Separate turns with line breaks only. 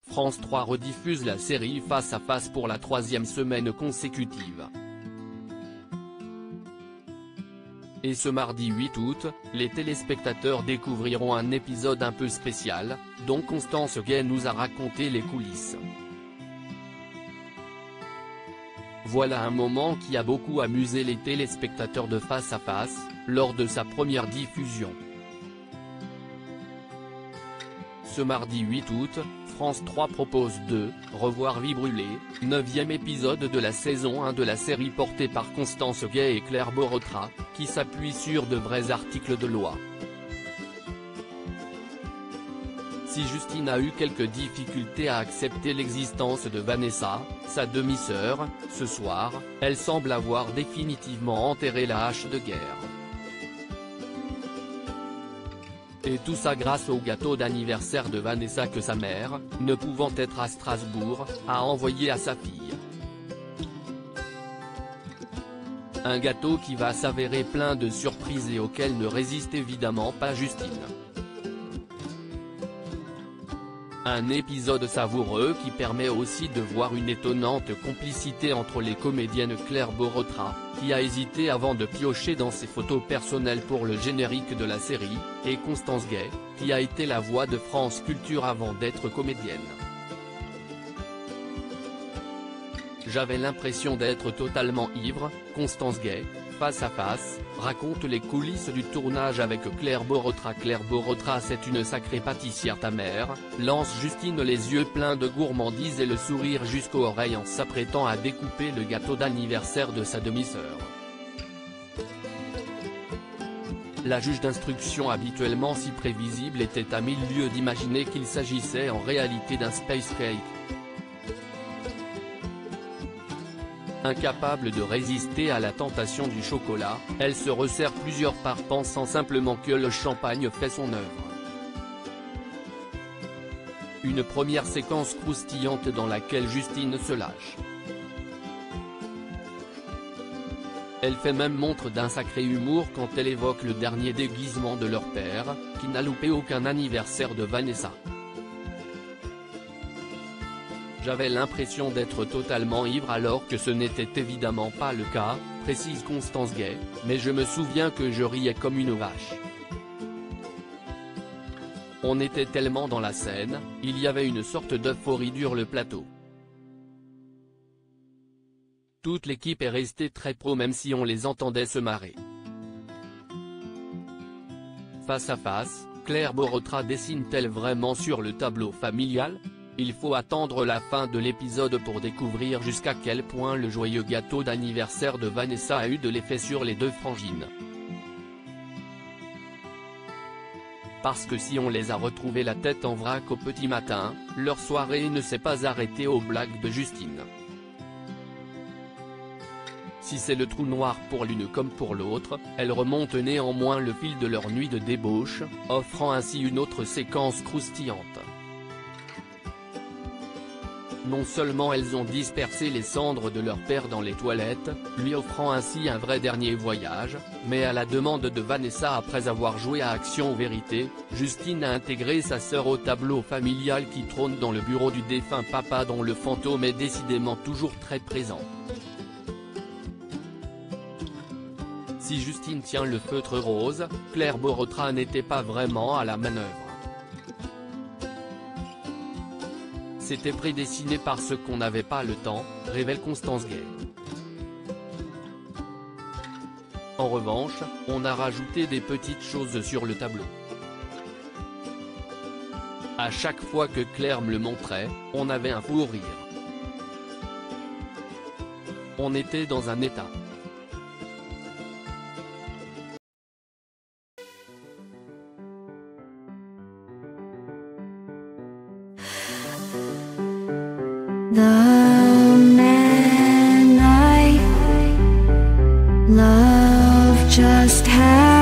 France 3 rediffuse la série Face à Face pour la 3e semaine consécutive. Et ce mardi 8 août, les téléspectateurs découvriront un épisode un peu spécial, dont Constance Gay nous a raconté les coulisses. Voilà un moment qui a beaucoup amusé les téléspectateurs de Face à Face, lors de sa première diffusion. Ce mardi 8 août, France 3 propose de revoir Vie brûlée, 9e épisode de la saison 1 de la série portée par Constance Gay et Claire Borotra, qui s'appuie sur de vrais articles de loi. Si Justine a eu quelques difficultés à accepter l'existence de Vanessa, sa demi-sœur, ce soir, elle semble avoir définitivement enterré la hache de guerre. Et tout ça grâce au gâteau d'anniversaire de Vanessa que sa mère, ne pouvant être à Strasbourg, a envoyé à sa fille. Un gâteau qui va s'avérer plein de surprises et auquel ne résiste évidemment pas Justine. Un épisode savoureux qui permet aussi de voir une étonnante complicité entre les comédiennes Claire Borotra, qui a hésité avant de piocher dans ses photos personnelles pour le générique de la série, et Constance Gay, qui a été la voix de France Culture avant d'être comédienne. J'avais l'impression d'être totalement ivre, Constance Gay, Face à Face, raconte les coulisses du tournage avec Claire Borotra. Claire Borotra, c'est une sacrée pâtissière ta mère, lance Justine les yeux pleins de gourmandise et le sourire jusqu'aux oreilles en s'apprêtant à découper le gâteau d'anniversaire de sa demi-sœur. La juge d'instruction habituellement si prévisible était à 1000 lieues d'imaginer qu'il s'agissait en réalité d'un space cake. Incapable de résister à la tentation du chocolat, elle se resserre plusieurs parts pensant simplement que le champagne fait son œuvre. Une première séquence croustillante dans laquelle Justine se lâche. Elle fait même montre d'un sacré humour quand elle évoque le dernier déguisement de leur père, qui n'a loupé aucun anniversaire de Vanessa. J'avais l'impression d'être totalement ivre alors que ce n'était évidemment pas le cas, précise Constance Gay, mais je me souviens que je riais comme une vache. On était tellement dans la scène, il y avait une sorte d'euphorie sur le plateau. Toute l'équipe est restée très pro même si on les entendait se marrer. Face à Face, Claire Borotra dessine-t-elle vraiment sur le tableau familial ? Il faut attendre la fin de l'épisode pour découvrir jusqu'à quel point le joyeux gâteau d'anniversaire de Vanessa a eu de l'effet sur les deux frangines. Parce que si on les a retrouvées la tête en vrac au petit matin, leur soirée ne s'est pas arrêtée aux blagues de Justine. Si c'est le trou noir pour l'une comme pour l'autre, elles remontent néanmoins le fil de leur nuit de débauche, offrant ainsi une autre séquence croustillante. Non seulement elles ont dispersé les cendres de leur père dans les toilettes, lui offrant ainsi un vrai dernier voyage, mais à la demande de Vanessa après avoir joué à Action ou Vérité, Justine a intégré sa sœur au tableau familial qui trône dans le bureau du défunt papa dont le fantôme est décidément toujours très présent. Si Justine tient le feutre rose, Claire Borotra n'était pas vraiment à la manœuvre. C'était prédestiné parce qu'on n'avait pas le temps, révèle Constance Gay. En revanche, on a rajouté des petites choses sur le tableau. À chaque fois que Claire me le montrait, on avait un fou rire. On était dans un état.
The man I love just had